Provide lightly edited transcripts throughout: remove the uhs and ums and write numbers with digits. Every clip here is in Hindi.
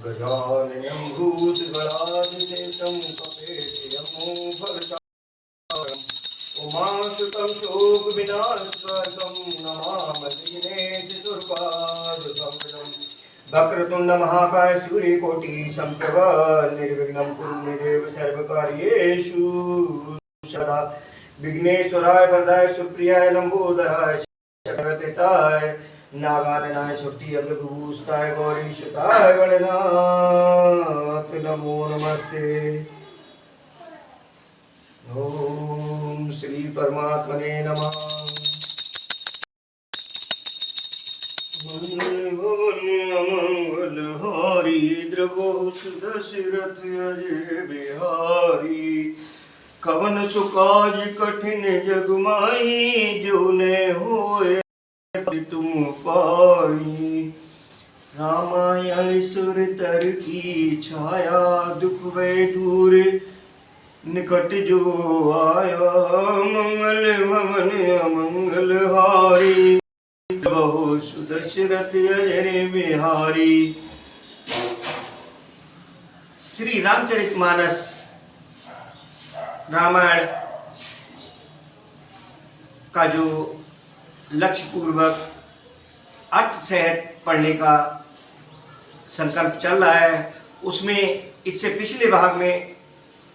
गजाननं भूतगणाधिसेवितं कपेशयमुफलचारम् उमासुतं शोकविनाशकारकं नमामि विघ्नेशतुर्पादपङ्कजम् वक्रतुण्ड महाकाय सूर्यकोटि समप्रभ निर्विघ्नं कुरु मे देव सर्वकार्येषु सदा विघ्नेश्वराय वरदाय सुप्रियाय लंबोदराय जगतिताय नागाननाय सुरति अग्रभूषिताय गौरीशुताय गणनाथ नमो नमस्ते। ओम श्री परमात्मने नमः। मंगल भवन अमंगल हारी द्रवो सुदशरथ अजय बिहारी कवन सुकाज कठिन जगमाई जो ने होए तुम पाई रामायण सुर तर की छाया दुख वे दूर निकट जो आया मंगल भवन अमंगल हारी बहु सुदशरथ अजय बिहारी। श्री रामचरितमानस रामायण का जो लक्ष्य पूर्वक अर्थ सहित पढ़ने का संकल्प चल रहा है, उसमें इससे पिछले भाग में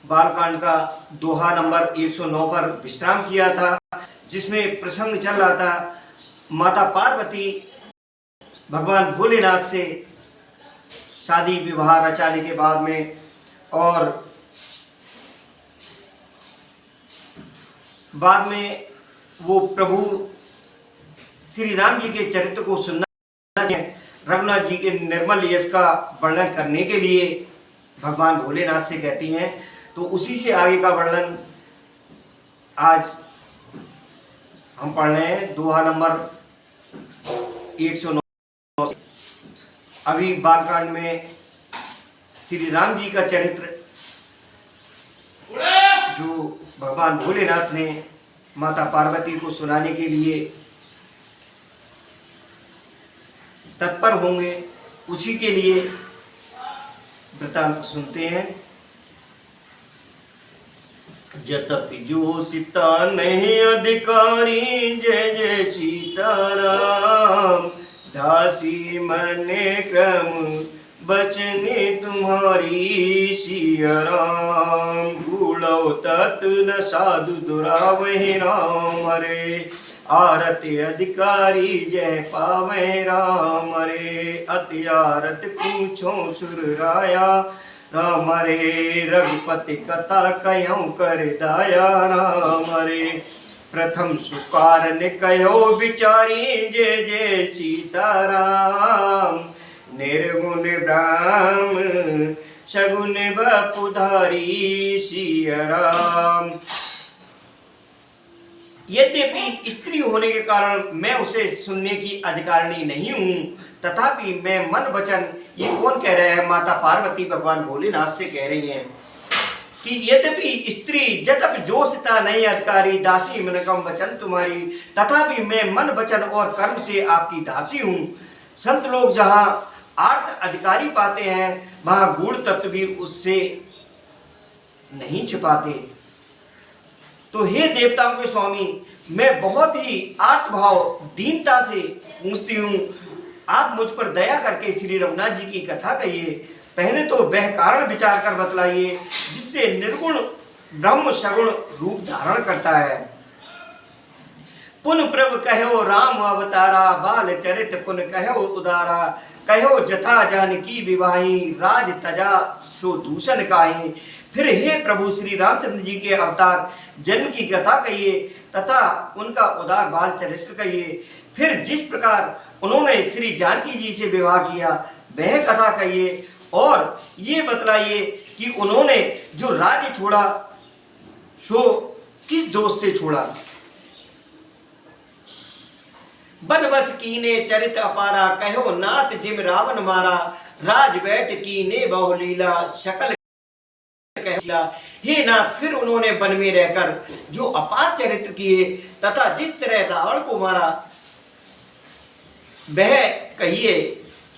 बालकांड का दोहा नंबर 109 पर विश्राम किया था, जिसमें प्रसंग चल रहा था माता पार्वती भगवान भोलेनाथ से शादी विवाह रचाने के बाद में, और बाद में वो प्रभु श्री राम जी के चरित्र को सुनना रघुनाथ जी के निर्मल यश का वर्णन करने के लिए भगवान भोलेनाथ से कहती हैं। तो उसी से आगे का वर्णन आज हम पढ़ रहे हैं, दोहा नंबर 109। अभी बालकांड में श्री राम जी का चरित्र जो भगवान भोलेनाथ ने माता पार्वती को सुनाने के लिए तत्पर होंगे, उसी के लिए वृतांत सुनते हैं। जतपि जो सीता नहीं अधिकारी जय जय सीताराम दासी मने क्रम बचने तुम्हारी सिया राम गुणौ तत् न साधु दुरावहि राम हरे आरति अधिकारी जय पावे राम हरे अति आरत पूछो सुर राया राम हरे रघुपति कथा कहो कर दाया राम हरे प्रथम सुकार ने कहो विचारी जय जय सीताराम निर्गुण ब्राह्म सगुण बपुधारी सिया राम। यद्यपि स्त्री होने के कारण मैं उसे सुनने की अधिकारिणी नहीं हूँ, तथापि मैं मन वचन, ये कौन कह रहा है? माता पार्वती भगवान भोलेनाथ से कह रही हैं कि यद्यपि स्त्री जतप जोशिता नहीं अधिकारी दासी मनकम वचन तुम्हारी, तथापि मैं मन वचन और कर्म से आपकी दासी हूँ। संत लोग जहाँ अर्थ अधिकारी पाते हैं, वहाँ गूढ़ तत्व भी उससे नहीं छिपाते। तो हे देवताओं के स्वामी, मैं बहुत ही आर्तभाव दीनता से पूछती हूँ, आप मुझ पर दया करके श्री रघुनाथ जी की कथा कहिए। पहले तो वह कारण विचार कर बतलाइए जिससे निर्गुण ब्रह्म सगुण रूप धारण करता है। पुन प्रभ कहो राम अवतारा बाल चरित पुन कहो उदारा कहो जथा जानकी विवाही राज तजा सो दूषण काहि। फिर हे प्रभु श्री रामचंद्र जी के अवतार जन्म की कथा कहिए तथा उनका उदार बाल चरित्र कहिए। फिर जिस प्रकार उन्होंने श्री जानकी जी से विवाह किया वह कथा कहिए, और ये बतलाइए कि उन्होंने जो राज्य छोड़ा सो किस दोष से छोड़ा। बनवस कीने चरित अपारा कहो नाथ जिम रावण मारा राज बैठ कीने बहुलीला शकल। हे नाथ, फिर उन्होंने वन में रहकर जो अपार चरित्र किए तथा जिस तरह रावण को मारा वह कहिए,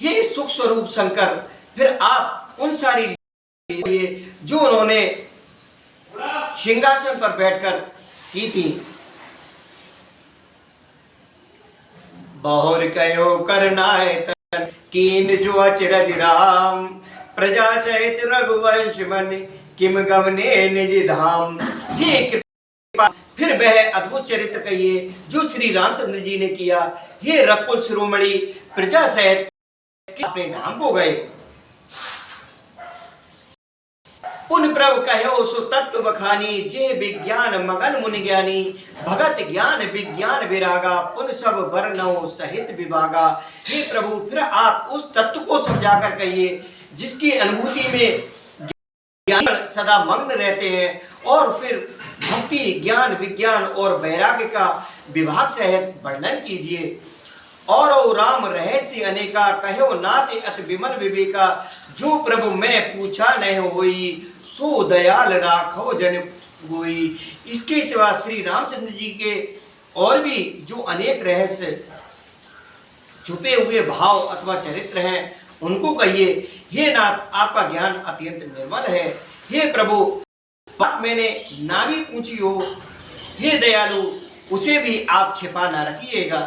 हे सुख स्वरूप शंकर, फिर आप उन सारी जो उन्होंने सिंहासन पर बैठकर की थी। बहुर कयो करनाय तन कीन जो अचरज राम, प्रजा सहित रघुवंश मन किम गवने निज धाम। हे कृपा, फिर वह अद्भुत चरित्र कहिए जो श्री रामचंद्र जी ने किया। हे रकुल शिरोमणि, प्रजा सहित अपने धाम को गए। पुन प्रभ कहो सो तत्व बखानी, जे विज्ञान मगन मुनि ज्ञानी, भगत ज्ञान विज्ञान विरागा, पुन सब वर्णो सहित विभागा। हे प्रभु, फिर आप उस तत्व को समझाकर कहिए जिसकी अनुभूति में ज्ञान सदा मग्न रहते हैं, और फिर भक्ति ज्ञान विज्ञान और वैराग्य का विभाग सहित वर्णन कीजिए। और राम रहस्य अनेका, कहो नाते अत विमल विवेका, जो प्रभु मैं पूछा नहीं होई, सो दयाल राखो जन गोई। इसके सिवा श्री रामचंद्र जी के और भी जो अनेक रहस्य छुपे हुए भाव अथवा चरित्र हैं, उनको कहिए। हे नाथ, आपका ज्ञान अत्यंत निर्मल है। हे प्रभु, बात मैंने ना भी पूछी हो, हे दयालु, उसे भी आप छिपा ना रखिएगा।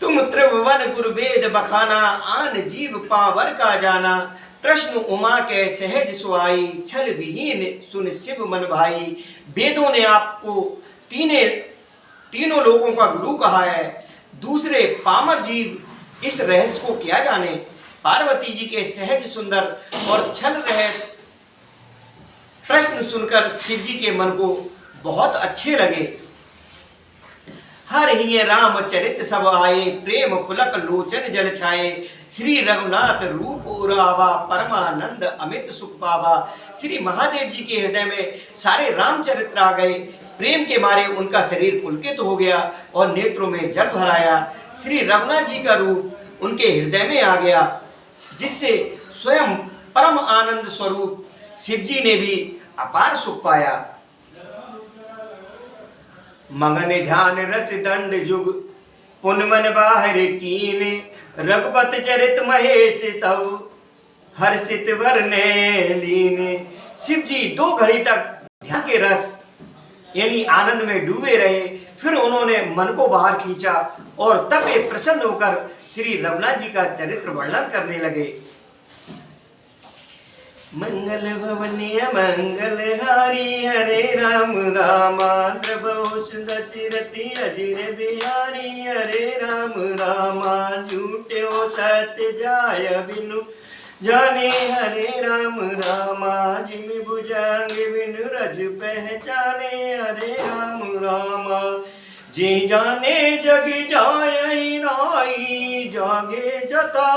तुम त्रिभुवन गुरु वेद बखाना, आन जीव पावर का जाना, प्रश्न उमा के सहज सुआई, छल विहीन सुन शिव मन भाई। वेदों ने आपको तीनों लोगों का गुरु कहा है, दूसरे पामर जीव इस रहस्य को क्या जाने। पार्वती जी के सहज सुंदर और छल रहित प्रश्न सुनकर शिव जी के मन को बहुत अच्छे लगे। हर ही राम चरित सब आए, प्रेम पुलक लोचन जल छाए, श्री रघुनाथ रूप उरावा, परमानंद अमित सुख पावा। श्री महादेव जी के हृदय में सारे रामचरित्र आ गए। प्रेम के मारे उनका शरीर पुलकित हो गया और नेत्रों में जल भर आया। श्री रघुनाथ जी का रूप उनके हृदय में आ गया, जिससे स्वयं परम आनंद स्वरूप शिव जी ने भी अपार सुख पाया। मगन ध्यान रस दंड जुग, पुन मन बाहर कीन, रघुपत चरित महेश तब हर्षित वरने लीन। शिव जी 2 घड़ी तक ध्यान के रस यानी आनंद में डूबे रहे। फिर उन्होंने मन को बाहर खींचा और तब वे प्रसन्न होकर श्री रघुनाथ जी का चरित्र वर्णन करने लगे। मंगल भवनीय मंगल हारी, हरे राम रामा, द्रवोष दशरथी अजिर बिहारी, हरे राम रामा, झूठे सत्य जाय बिनु जाने, हरे राम रामा, जिम भुजंग बिनु रज पहचाने, हरे राम रामा, जे जाने जग जाय नाई, जागे जता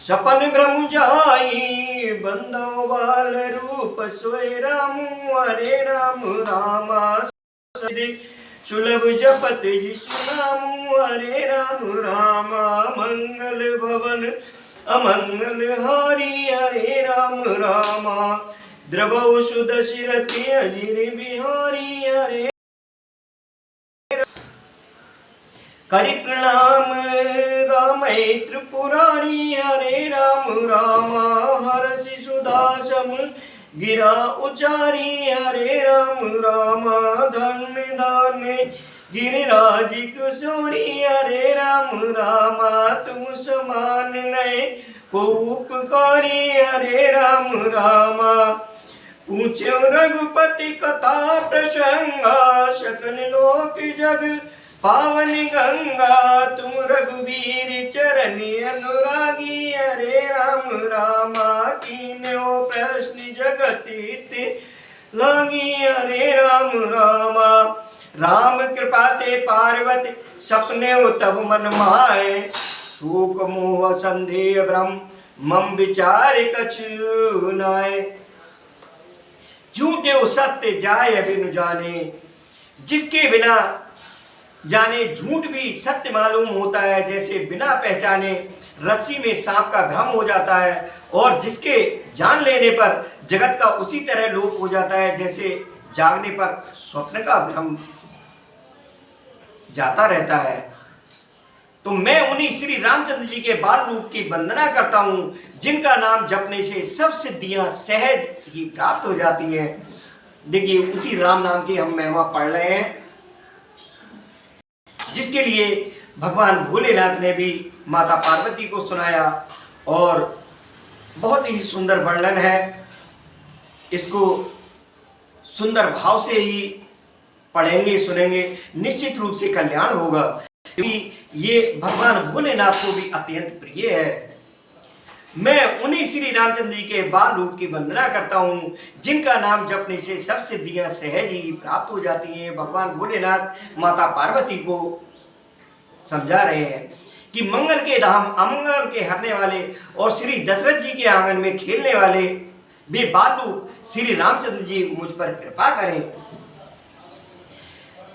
सपन ब्रह्म जाई, बंदो बाल रूप सोय राम, हरे राम रामा, सुलभ जपत जिसु नाम, हरे राम रामा, मंगल भवन अमंगल हारी, हरे राम रामा, द्रवौ सुदशरथी अजिर बिहारी, हरे करि प्रणाम राम त्रिपुरारी, हरे राम रामा, हरषि सुदासम गिरा उचारी, हरे राम रामा, धन्य धन्य गिरिराज किशोरी, हरे राम रामा, तुम समान नए को उपकारी, हरे राम रामा, पूछो रघुपति कथा प्रसंगा, सकल लोक जग पावन गंगा, तुम रघुवीर चरणी अनुरागी, हरे राम रामा, कीन्यो प्रश्न जगत लागी, हरे राम रामा, राम कृपा ते पार्वती सपने तब मन माए, शोक मोह संदेह भ्रम मम विचार कछु नाय, झूठे सत्य जाय बिनु जाने, जिसके बिना जाने झूठ भी सत्य मालूम होता है, जैसे बिना पहचाने रस्सी में सांप का भ्रम हो जाता है, और जिसके जान लेने पर जगत का उसी तरह लोप हो जाता है, जैसे जागने पर स्वप्न का भ्रम जाता रहता है। तो मैं उन्हीं श्री रामचंद्र जी के बाल रूप की वंदना करता हूँ, जिनका नाम जपने से सब सिद्धियां सहज ही प्राप्त हो जाती हैं। देखिए, उसी राम नाम की हम महिमा पढ़ रहे हैं, जिसके लिए भगवान भोलेनाथ ने भी माता पार्वती को सुनाया, और बहुत ही सुंदर वर्णन है। इसको सुंदर भाव से ही पढ़ेंगे, सुनेंगे, निश्चित रूप से कल्याण होगा, क्योंकि ये भगवान भोलेनाथ को भी अत्यंत प्रिय है। मैं उन्हीं श्री रामचंद्र जी के बाल रूप की वंदना करता हूँ, जिनका नाम जपने से सब सिद्धियां सहज ही प्राप्त हो जाती हैं। भगवान भोलेनाथ माता पार्वती को समझा रहे हैं कि मंगल के धाम, अमंगल के हरने वाले और श्री दशरथ जी के आंगन में खेलने वाले वे बाल रूप श्री रामचंद्र जी मुझ पर कृपा करें।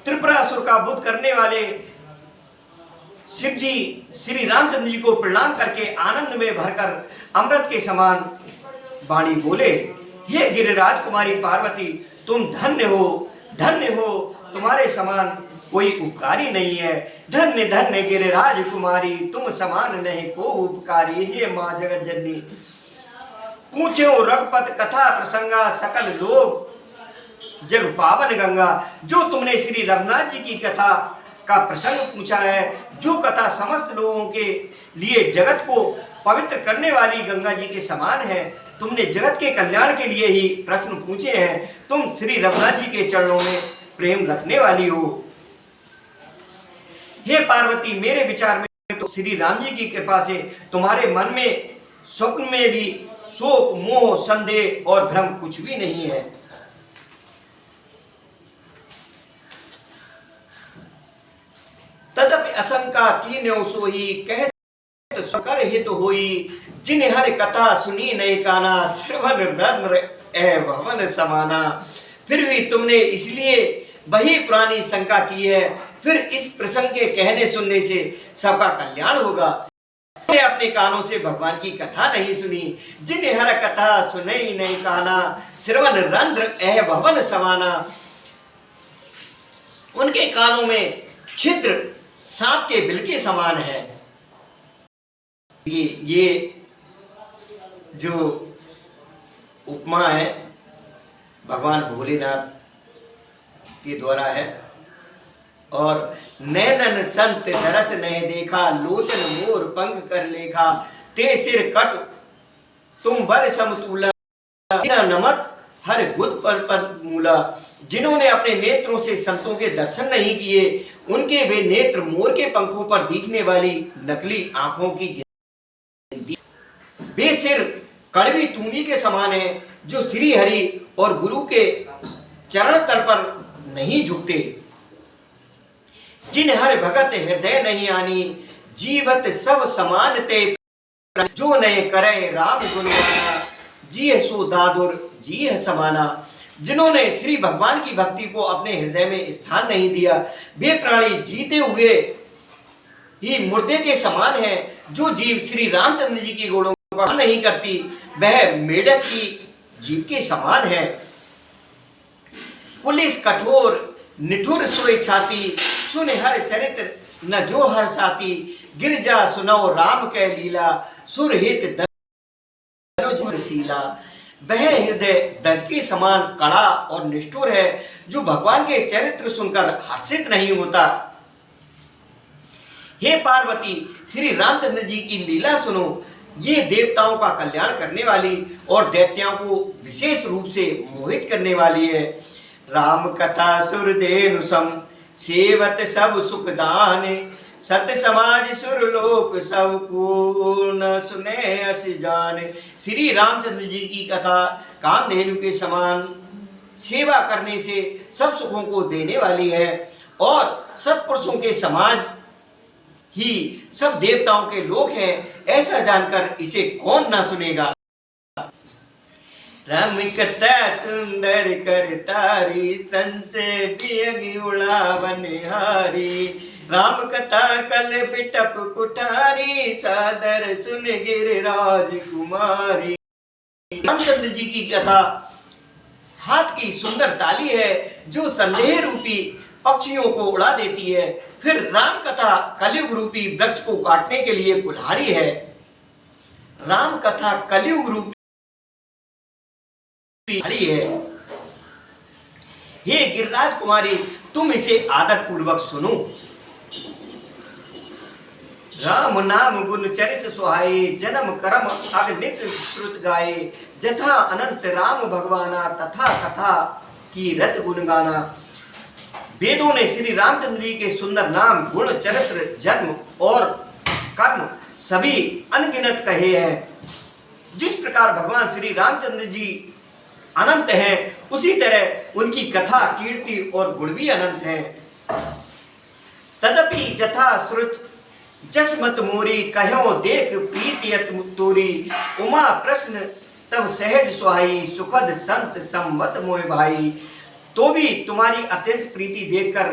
त्रिपुरासुर का वध करने वाले शिव जी श्री रामचंद्र जी को प्रणाम करके आनंद में भरकर अमृत के समान वाणी बोले, हे गिरिराज कुमारी पार्वती, तुम धन्य हो, धन्य हो, तुम्हारे समान कोई उपकारी नहीं है। धन्य धन्य गिरिराज कुमारी, तुम समान नहीं को उपकारी। हे माँ जगत जननी, पूछो रघुपत कथा प्रसंगा, सकल लोग जग पावन गंगा। जो तुमने श्री रघुनाथ जी की कथा का प्रसंग पूछा है, जो कथा समस्त लोगों के लिए जगत को पवित्र करने वाली गंगा जी के समान है, तुमने जगत के कल्याण के लिए ही प्रश्न पूछे हैं। तुम श्री रघुनाथ जी के चरणों में प्रेम रखने वाली हो। हे पार्वती, मेरे विचार में तो श्री राम जी की कृपा से तुम्हारे मन में स्वप्न में भी शोक, मोह, संदेह और भ्रम कुछ भी नहीं है। तदपि असंका कीन्यो सोई, कहत कर हित होई। जिन हर कथा सुनी नए काना, श्रवण रंध्र ए भवन समाना। फिर भी तुमने इसलिए वही पुरानी शंका की है, फिर इस प्रसंग के कहने सुनने से सबका कल्याण होगा। तुमने अपने कानों से भगवान की कथा नहीं सुनी। जिन हर कथा सुने नहीं काना, श्रवण रंध्र ए भवन समाना। उनके कानों में छिद्र सांप के बिल के समान है। ये जो उपमा है भगवान भोलेनाथ के द्वारा है। और नैनन संत दरस नहीं देखा, लोचन मोर पंख कर लेखा। ते सिर कट तुम बर समतूला, नमत हर गुद पर मूला। जिन्होंने अपने नेत्रों से संतों के दर्शन नहीं किए, उनके वे नेत्र मोर के पंखों पर दिखने वाली नकली आंखों की गिनती। वे सिर कड़वी तूनी के समान है, जो श्री हरि और गुरु के चरण तल पर नहीं झुकते। जिन हर भगत हृदय नहीं आनी, जीवत सब समान ते। जो नए करे राम गुणवाना, जी सो दादुर जी है समाना। जिन्होंने श्री भगवान की भक्ति को अपने हृदय में स्थान नहीं दिया, वे प्राणी जीते हुए ही मुर्दे के समान है। जो जीव श्री रामचंद्र जी की गुणों का नहीं करती, वह मेढक की जीव के समान है। पुलिस कठोर निठुर सोई छाती, सुन हर चरित्र न जो हर साथी। गिरजा सुनो राम कै लीला, सुरहित धनुज शीला। वह हृदय ब्रज के समान कड़ा और निष्ठुर है, जो भगवान के चरित्र सुनकर हर्षित नहीं होता। हे पार्वती, श्री रामचंद्र जी की लीला सुनो। ये देवताओं का कल्याण करने वाली और दैत्यों को विशेष रूप से मोहित करने वाली है। राम कथा सुरधेनुसम, सेवत सब सुखदान। सत समाज सुरलोक सब को न सुने अस जान। श्री रामचंद्र जी की कथा कामधेनु के समान सेवा करने से सब सुखों को देने वाली है, और सत्पुरुषों के समाज ही सब देवताओं के लोक हैं। ऐसा जानकर इसे कौन ना सुनेगा। राम कथा सुंदर कर तारी, संसे पियगी उड़ावन हारी। राम कथा कल बिटप कुठारी, सादर सुन गिरिराज कुमारी। रामचंद्र जी की कथा हाथ की सुंदर ताली है, जो संदेह रूपी पक्षियों को उड़ा देती है। फिर राम कथा कलयुग रूपी वृक्ष को काटने के लिए कुल्हाड़ी है। राम कथा कलयुग रूपी कुल्हाड़ी है। हे गिरिराज कुमारी, तुम इसे आदर पूर्वक सुनो। राम नाम गुण चरित सुहाई, जन्म कर्म अगणित श्रुत गाये। जथा अनंत राम भगवाना, तथा कथा की रत गुण गाना। वेदों ने श्री रामचंद्र जी के सुंदर नाम, गुण, चरित्र, जन्म और कर्म सभी अनगिनत कहे हैं। जिस प्रकार भगवान श्री रामचंद्र जी अनंत हैं, उसी तरह उनकी कथा, कीर्ति और गुण भी अनंत हैं। तदपि जथा श्रुत जस मत मोरी, कहो देख प्रीतियत तोरी। उमा प्रश्न तब सहज सुहाई, सुखद संत सम्मत मोह भाई। तो भी तुम्हारी अत्यंत प्रीति देखकर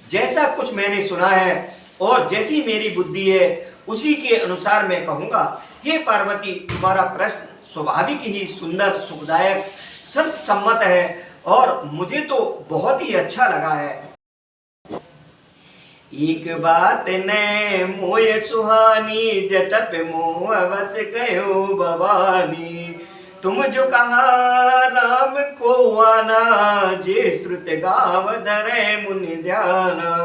जैसा कुछ मैंने सुना है और जैसी मेरी बुद्धि है, उसी के अनुसार मैं कहूँगा। हे पार्वती, तुम्हारा प्रश्न स्वाभाविक ही सुंदर, सुखदायक, संत सम्मत है और मुझे तो बहुत ही अच्छा लगा है। एक बात ने मोय सुहानी, जतप मोह बस कहो भवानी। तुम जो कहा राम को आना, जे श्रुत गाव धरे मुनि ध्याना।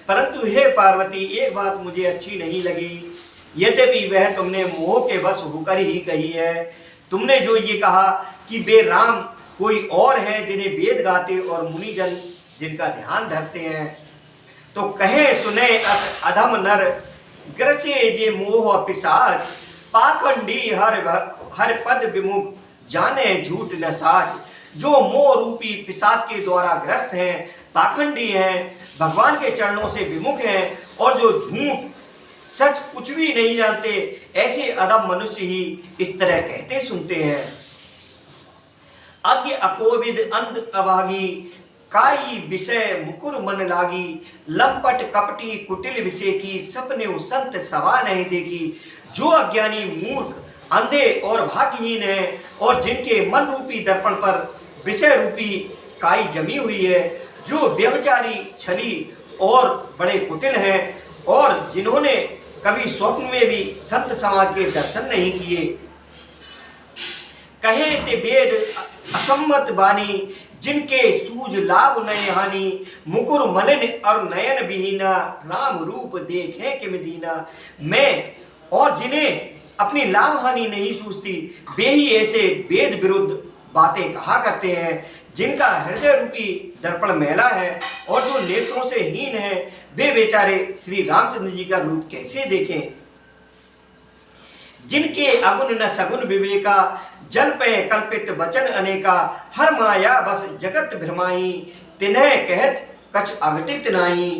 परंतु हे पार्वती, एक बात मुझे अच्छी नहीं लगी, यद्यपि वह तुमने मोह के बस होकर ही कही है। तुमने जो ये कहा कि वे राम कोई और है जिन्हें वेद गाते और मुनिजन जिनका ध्यान धरते हैं, तो कहे सुने अस अधम नर, ग्रसे जे मोह पिशाच। पाखंडी हर पद विमुख, जाने झूठ न साच। जो मोह रूपी पिशाच के द्वारा ग्रस्त हैं, पाखंडी हैं, भगवान के चरणों से विमुख हैं और जो झूठ सच कुछ भी नहीं जानते, ऐसे अधम मनुष्य ही इस तरह कहते सुनते हैं। अज्ञ अकोविद अंध अभागी, काई विषय मुकुर मन लागी। लंपट कपटी कुटिल विषय की, सपने संत सवा नहीं देगी। जो अज्ञानी मूर्ख, अंधे और भाग्यहीन है और जिनके मन रूपी दर्पण पर विषय रूपी काई जमी हुई है, जो व्यभिचारी, छली और बड़े कुटिल हैं और जिन्होंने कभी स्वप्न में भी संत समाज के दर्शन नहीं किए। कहे ते वेद असम्मत बानी, जिनके सूझ लाभ नय हानि। मुकुर मलिन और नयन विहीना, राम रूप देखें कि दीना। मैं और जिन्हें अपनी लाभ हानि नहीं सूझती, वे ही ऐसे वेद विरुद्ध बातें कहा करते हैं। जिनका हृदय रूपी दर्पण मैला है और जो नेत्रों से हीन है, वे बेचारे श्री रामचंद्र जी का रूप कैसे देखें। जिनके अगुण न सगुन विवेका, जल पे कल्पित वचन अनेका। हर माया बस जगत भ्रमाई, तिन्ह कहत कछ अघटित नाही।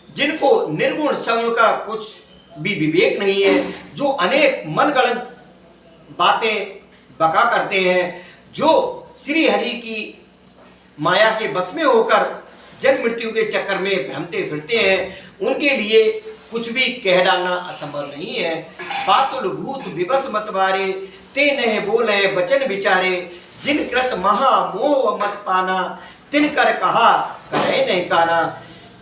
जिनको निर्गुण सगुण का कुछ भी विवेक नहीं है, जो अनेक मनगढ़ंत बातें बका करते हैं, जो श्री हरि की माया के बस में होकर जन्म मृत्यु के चक्कर में भ्रमते फिरते हैं, उनके लिए कुछ भी कह डालना असंभव नहीं है। बातुल भूत विवश मत बारे, ते नह बोले वचन विचारे। जिन कृत महा मोह मत पाना, तिन कर कहा करे नहीं काना।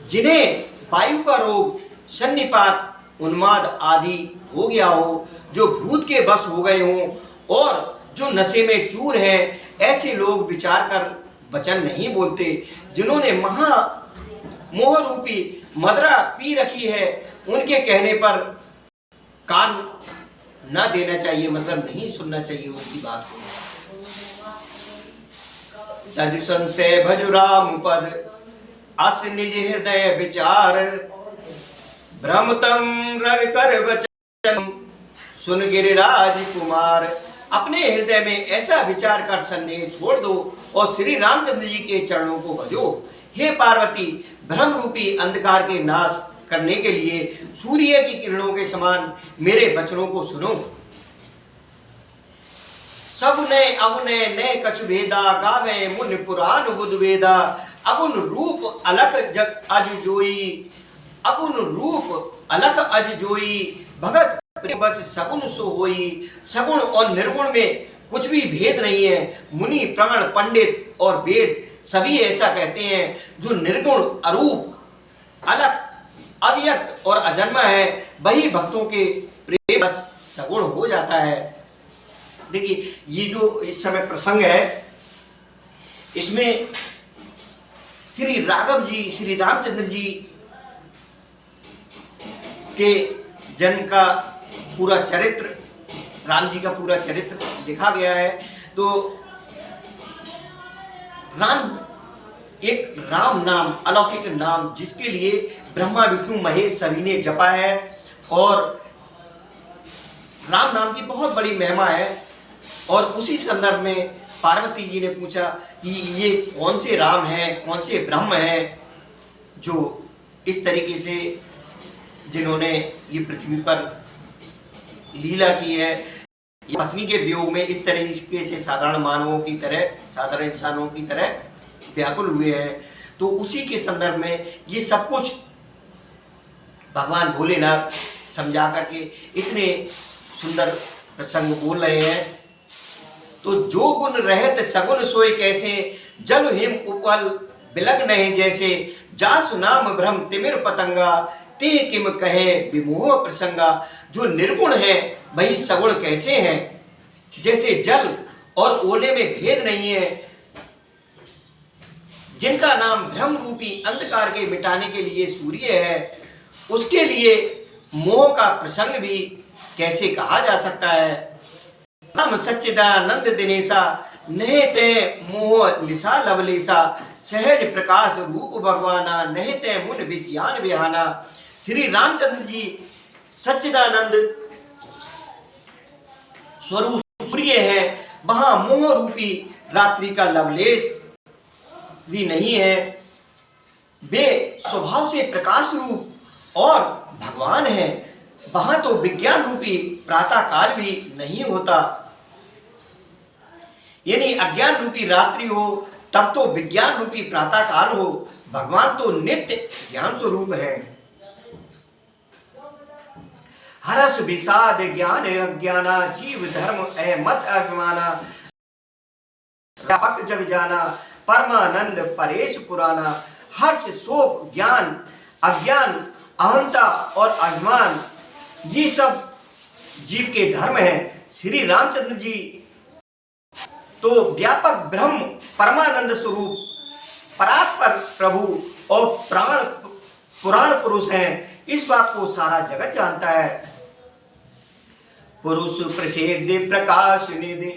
जिन्हें वायु का रोग, सन्निपात, उन्माद आदि हो गया हो, जो भूत के बस हो गए हों और जो नशे में चूर हैं, ऐसे लोग विचार कर वचन नहीं बोलते। जिन्होंने महा मोह रूपी मदरा पी रखी है, उनके कहने पर कान न देना चाहिए, मतलब नहीं सुनना चाहिए उनकी बात को। तज संशय भजु राम पद, अस निज हृदय विचार। भ्रमतम रवि कर वचन, सुन गिरिराज कुमार। अपने हृदय में ऐसा विचार कर संदेह छोड़ दो और श्री रामचंद्र जी के चरणों को भजो। हे पार्वती, भ्रम रूपी अंधकार के नाश करने के लिए सूर्य की किरणों के समान मेरे वचनों को सुनो। सब ने अमुने ने कछु भेदा, गावे मुनि पुराण बुध वेदा। अगुन रूप अलख जग अज जोई, अगुन रूप अलख अज जोई। भगत बस सगुन सो होई। सगुण और निर्गुण में कुछ भी भेद नहीं है। मुनि, प्राण, पंडित और वेद सभी ऐसा कहते हैं। जो निर्गुण, अरूप, अलख अव्यक्त और अजन्मा है, वही भक्तों के प्रेम बस सगुण हो जाता है। देखिए ये जो इस समय प्रसंग है, इसमें श्री राघव जी, श्री रामचंद्र जी के जन्म का पूरा चरित्र, राम जी का पूरा चरित्र लिखा गया है। तो राम एक राम नाम, अलौकिक नाम, जिसके लिए ब्रह्मा विष्णु महेश सभी ने जपा है, और राम नाम की बहुत बड़ी महिमा है। और उसी संदर्भ में पार्वती जी ने पूछा कि ये कौन से राम हैं, कौन से ब्रह्म हैं जो इस तरीके से, जिन्होंने ये पृथ्वी पर लीला की है, ये पत्नी के वियोग में इस तरीके से साधारण मानवों की तरह, साधारण इंसानों की तरह व्याकुल हुए हैं। तो उसी के संदर्भ में ये सब कुछ भगवान भोलेनाथ समझा करके इतने सुंदर प्रसंग बोल रहे हैं। तो जो गुण रहत सगुन सोई कैसे, जल हिम उपल बिलग नहीं जैसे, जासु नाम भ्रम तिमिर पतंगा, ते किम कहे विमोह प्रसंगा। जो निर्गुण है वही सगुण कैसे हैं, जैसे जल और ओले में भेद नहीं है, जिनका नाम भ्रम रूपी अंधकार के मिटाने के लिए सूर्य है, उसके लिए मोह का प्रसंग भी कैसे कहा जा सकता है। राम सच्चिदानंद दिनेशा, नहते मोह निशा लवलेशा, सहज प्रकाश रूप भगवाना, नहते मुन विज्ञान विहाना। श्री रामचंद्र जी सच्चिदानंद स्वरूप सूर्य है, वहां मोह रूपी रात्रि का लवलेश भी नहीं है। वे स्वभाव से प्रकाश रूप और भगवान है, वहां तो विज्ञान रूपी प्रातः काल भी नहीं होता। यानी अज्ञान रूपी रात्रि हो तब तो विज्ञान रूपी प्रातः काल हो। भगवान तो नित्य ज्ञान स्वरूप है। हर्ष विषाद ज्ञान अज्ञाना, जीव धर्म मत अभिमाना, व्यापक जग जाना, परमानंद परेश पुराना। हर्ष शोक ज्ञान अज्ञान अहंता और अभिमान, ये सब जीव के धर्म हैं। श्री रामचंद्र जी तो व्यापक ब्रह्म परमानंद स्वरूप परात्पर प्रभु और पुराण पुरुष हैं। इस बात को सारा जगत जानता है। पुरुष प्रसिद्ध प्रकाश निधि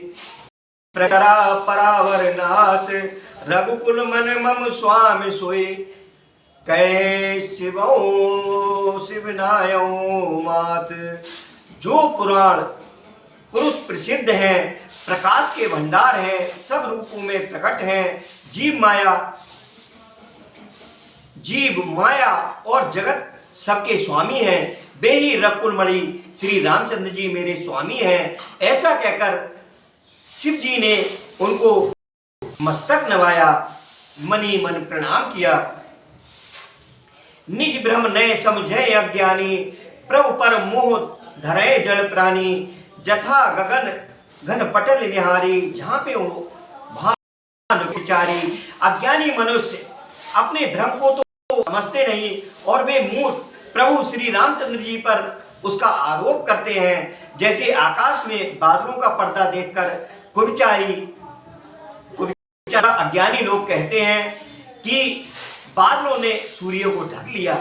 प्रचरा परावर नाथ, रघुकुल मन मम स्वामी सोए, कै शिवो शिवनायो मात। जो पुराण पुरुष प्रसिद्ध हैं, प्रकाश के भंडार हैं, सब रूपों में प्रकट हैं, जीव माया और जगत सबके स्वामी हैं, वे ही रघुकुलमणि श्री रामचंद्र जी मेरे स्वामी हैं। ऐसा कहकर शिव जी ने उनको मस्तक नवाया, मनी मन प्रणाम किया। निज भ्रम नय समझे अज्ञानी, प्रभु पर मोह धरे जल प्राणी। जथा गगन घन पटल निहारी, जहाँ पे हो भान विचारी। अज्ञानी मनुष्य अपने भ्रम को तो समझते नहीं और वे मूर्ख प्रभु श्री रामचंद्र जी पर उसका आरोप करते हैं। जैसे आकाश में बादलों का पर्दा देखकर कुविचारी अज्ञानी लोग कहते हैं कि बादलों ने सूर्य को ढक लिया।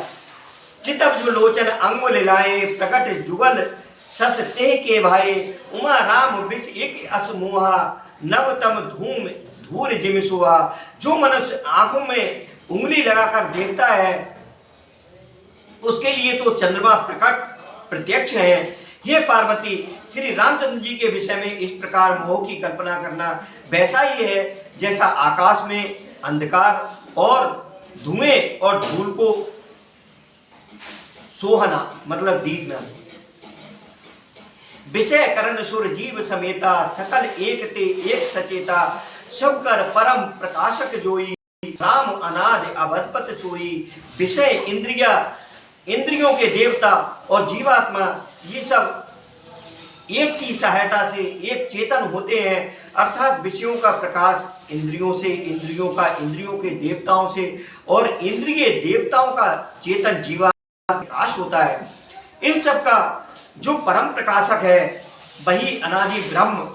चितब जो लोचन अंगुल लाए, प्रकट जुगल सस ते के भाई। उमा राम विष एक असमोहा, नवतम धूम धूर जिमिसुआ। जो मनुष्य आंखों में उंगली लगाकर देखता है, उसके लिए तो चंद्रमा प्रकट प्रत्यक्ष है। ये पार्वती, श्री रामचंद्र जी के विषय में इस प्रकार मोह की कल्पना करना वैसा ही है जैसा आकाश में अंधकार और धुएं और धूल को सोहना मतलब दीखना। विषय करण सुर जीव समेता, सकल एक ते एक सचेता। सब कर परम प्रकाशक जोई, राम अनाद अवधपत सोई। विषय इंद्रियों के देवता और जीवात्मा, ये सब एक की सहायता से एक चेतन होते हैं। अर्थात विषयों का प्रकाश इंद्रियों से, इंद्रियों का इंद्रियों के देवताओं से और इंद्रिय देवताओं का चेतन जीवात्मा प्रकाश होता है। इन सब का जो परम प्रकाशक है वही अनादि ब्रह्म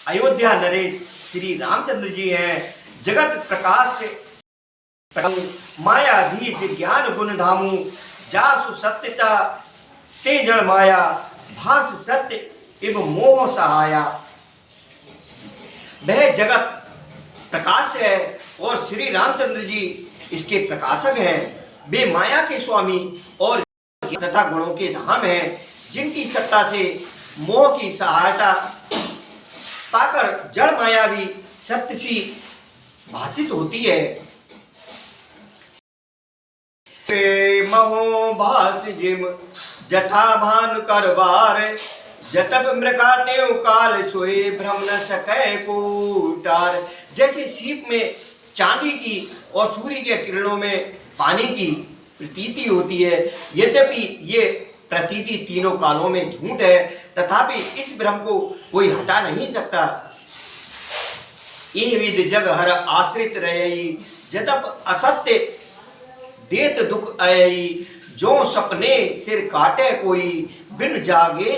अयोध्या नरेश श्री रामचंद्र जी हैं। जगत प्रकाश से मायाधीश ज्ञान गुण धामु जासु सत्यता ते जड़ माया भास सत्य एवं मोह सहाया। वह जगत प्रकाश है और श्री रामचंद्र जी इसके प्रकाशक हैं। वे माया के स्वामी और तथा गुणों के धाम हैं, जिनकी सत्ता से मोह की सहायता पाकर जड़ माया भी सत्य सी भाषित होती है। महो भास जिम जथा भानु करवार जतब मृगाते काल सोए भ्रम न सके कूटार। जैसे सीप में चांदी की और सूर्य के किरणों में पानी की प्रतीति होती है, यद्यपि ये प्रतीति तीनों कालों में झूठ है, तथापि इस भ्रम को कोई हटा नहीं सकता। ये विद जग हर आश्रित रही जतब असत्य देत दुख आई। जो सपने सिर काटे कोई बिन जागे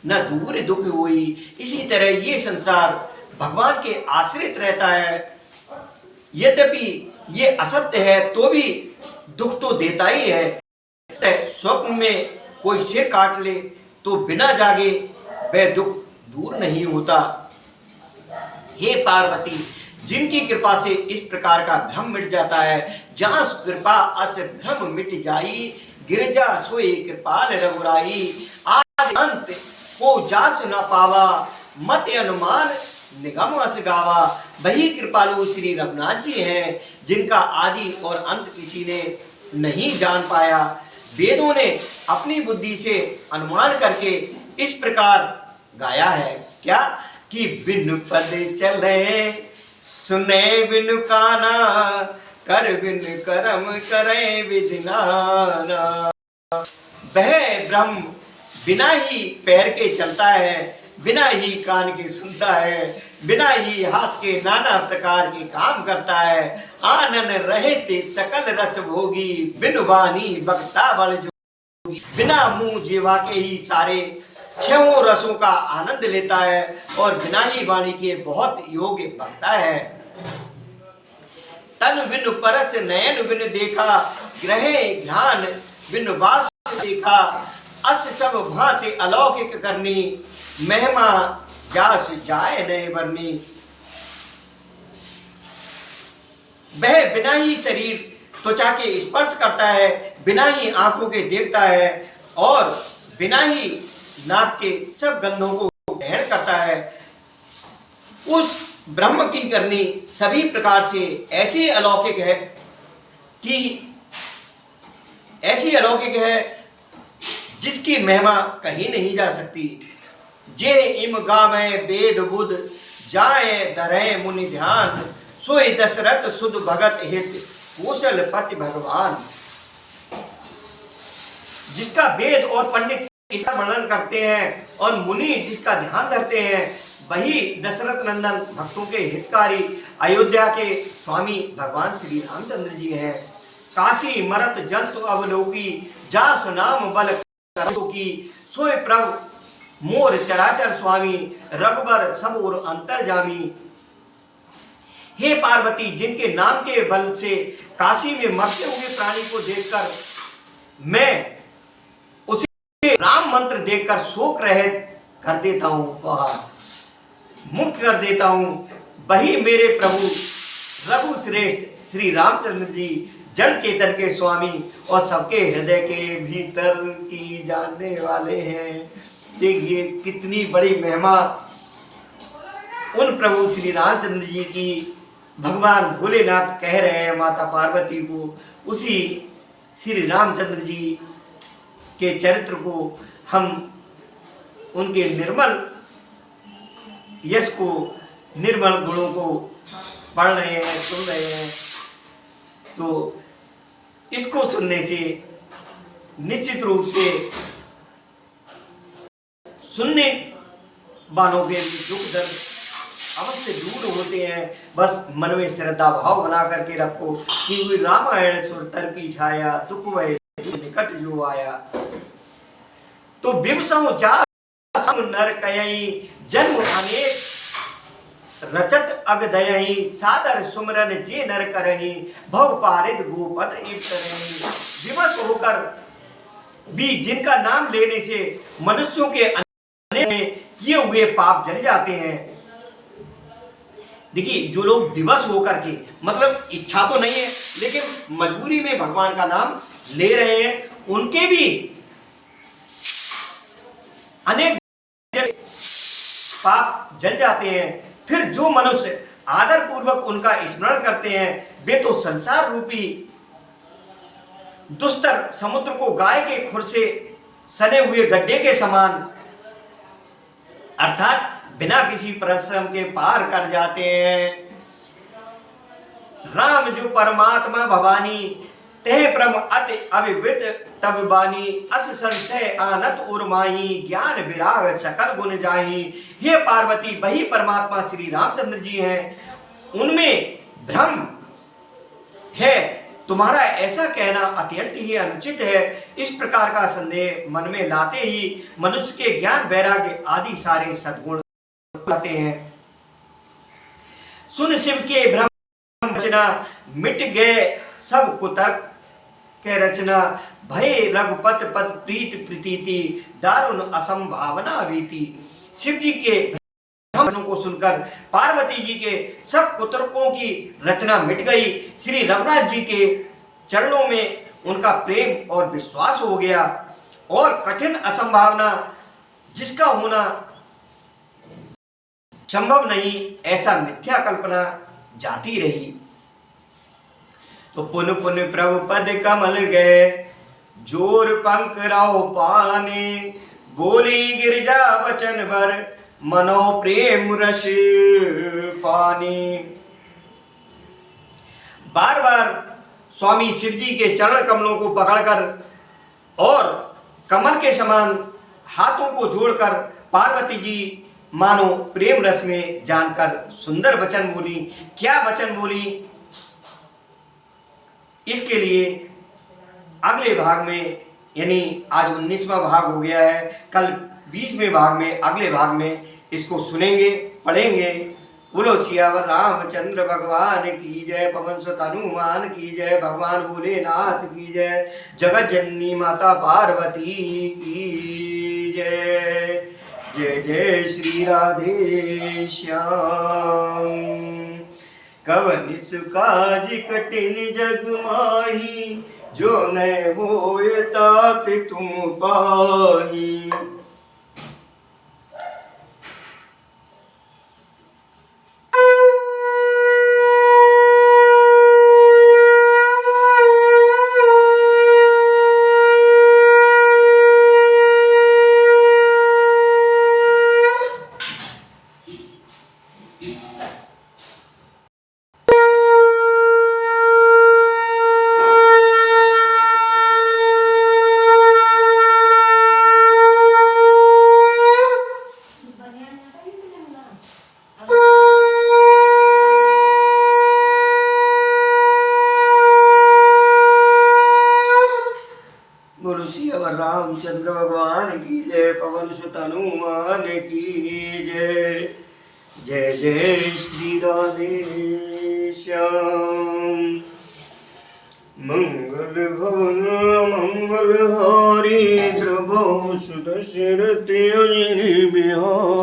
न दूर दुख हुई। इसी तरह ये संसार भगवान के आश्रित रहता है, यद्यपि ये असत्य है तो भी दुख तो देता ही है। स्वप्न में कोई सिर काट ले तो बिना जागे वह दुख दूर नहीं होता। हे पार्वती, जिनकी कृपा से इस प्रकार का भ्रम मिट जाता है, जहाँ कृपा अस भ्रम मिट जाई गिरजा सोई कृपाल रघुराई। आदि अंत को जास न पावा मत अनुमान निगम अस गावा। वही कृपालु श्री रघुनाथ जी हैं, जिनका आदि और अंत किसी ने नहीं जान पाया। वेदों ने अपनी बुद्धि से अनुमान करके इस प्रकार गाया है क्या कि बिन पद चले सुने बिन काना कर बिन करम करे विधिनाना। वह ब्रह्म बिना ही पैर के चलता है, बिना ही कान के सुनता है, बिना ही हाथ के नाना प्रकार के काम करता है। आनन रहते सकल रस भोगी बिन वाणी बक्ता बल जोगी। बिना मुंह जीवा के ही सारे छहों रसों का आनंद लेता है और बिना ही वाणी के बहुत योग्य भक्ता है। तन बिन परस नयन बिन देखा ग्रहे ध्यान बिन वास देखा। अस सब भांति अलौकिक करनी महिमा जास जाए नए बरनी। वह बिना ही शरीर त्वचा के स्पर्श करता है, बिना ही आंखों के देखता है और बिना ही नाक के सब गंधों को ग्रहण करता है। उस ब्रह्म की करनी सभी प्रकार से ऐसी अलौकिक है कि ऐसी अलौकिक है जिसकी महिमा कहीं नहीं जा सकती। जे इम गावे वेद बुध जाए धरे मुनि ध्यान सोई दशरथ सुध भगत हित कौशल पति भगवान। जिसका वेद और पंडित इसका वर्णन करते हैं और मुनि जिसका ध्यान धरते हैं, वही दशरथ नंदन भक्तों के हितकारी अयोध्या के स्वामी भगवान श्री रामचंद्र जी हैं। काशी मरत जंतु अवलोकी जास नाम बल की सोए प्रभु मोर चराचर स्वामी रघुबर सब और अंतर्जामी। हे पार्वती, जिनके नाम के बल से काशी में मरते हुए प्राणी को देखकर मैं उसे राम मंत्र देखकर शोक रहित कर देता हूँ, मुक्त कर देता हूँ, वही मेरे प्रभु रघु श्रेष्ठ श्री रामचंद्र जी जड़ चेतन के स्वामी और सबके हृदय के भीतर की जानने वाले हैं। देखिए कितनी बड़ी महिमा उन प्रभु श्री रामचंद्र जी की भगवान भोलेनाथ कह रहे हैं माता पार्वती को। उसी श्री रामचंद्र जी के चरित्र को हम उनके निर्मल यश को, निर्मल गुणों को पढ़ रहे हैं, सुन रहे हैं। तो इसको सुनने से निश्चित रूप से सुनने वालों के दुख दर्द अवश्य दूर होते हैं। बस मन में श्रद्धा भाव बना करके रखो कि रामायण सुर तर की छाया दुख वह निकट जो आया। विवसों जा नर कयई जन्म अनेक रचत अग दयई सादर सुमरन जे नर करही भव पारिद गोपद एक तरही। विवश होकर भी जिनका नाम लेने से मनुष्यों के अनेक में किए हुए पाप जल जाते हैं। देखिए, जो लोग विवश होकर के, मतलब इच्छा तो नहीं है लेकिन मजबूरी में भगवान का नाम ले रहे हैं, उनके भी अनेक पाप जल जाते हैं। फिर जो मनुष्य आदर पूर्वक उनका स्मरण करते हैं वे तो संसार रूपी दुस्तर समुद्र को गाय के खुर से सने हुए गड्ढे के समान, अर्थात बिना किसी परिश्रम के पार कर जाते हैं। राम जो परमात्मा भवानी तह ब्रह्म अति अविविद तब बानी अस संशय आनत उर्माही ज्ञान विराग सकल गुण जाही। हे पार्वती, वही परमात्मा श्री रामचंद्र जी हैं, उनमें भ्रम है। तुम्हारा ऐसा कहना अत्यंत ही अनुचित है। इस प्रकार का संदेह मन में लाते ही मनुष्य के ज्ञान वैराग्य आदि सारे सद्गुण आते हैं। सुन शिव के भ्रम रचना मिट गए सब कुतर्क के रचना भय रघुपत पद प्रीत प्रीति दारुण असंभावना वीति। शिव जी के भ्रमों को सुनकर पार्वती जी के सब कुतर्कों की रचना मिट गई। श्री रघुनाथ जी के चरणों में उनका प्रेम और विश्वास हो गया और कठिन असंभावना जिसका होना संभव नहीं ऐसा मिथ्या कल्पना जाती रही। तो पुन पुन प्रभु पद कमल गए जोर पंख राव पाने बोली गिरजा वचन भर मनो प्रेम रस पानी। बार बार स्वामी शिव जी के चरण कमलों को पकड़कर और कमल के समान हाथों को जोड़कर पार्वती जी मानो प्रेम रस में जानकर सुंदर वचन बोली। क्या वचन बोली, इसके लिए अगले भाग में, यानी आज 19वां भाग हो गया है, कल 20वें भाग में, अगले भाग में इसको सुनेंगे, पढ़ेंगे। बोलो सियावर रामचंद्र भगवान की जय, पवन सुत हनुमान की जय, भगवान भोलेनाथ की जय, जगत जननी माता पार्वती की जय। जय जय श्री राधे श्याम। कवन सुकाज कठिन जग माही जो न होय तात तुम पाही। रामचंद्र भगवान की जय, पवन सुत हनुमान की जय। जय जय श्री राधे श्याम। मंगल भवन मंगल हारी ध्रुव सुदर्शन बिहार।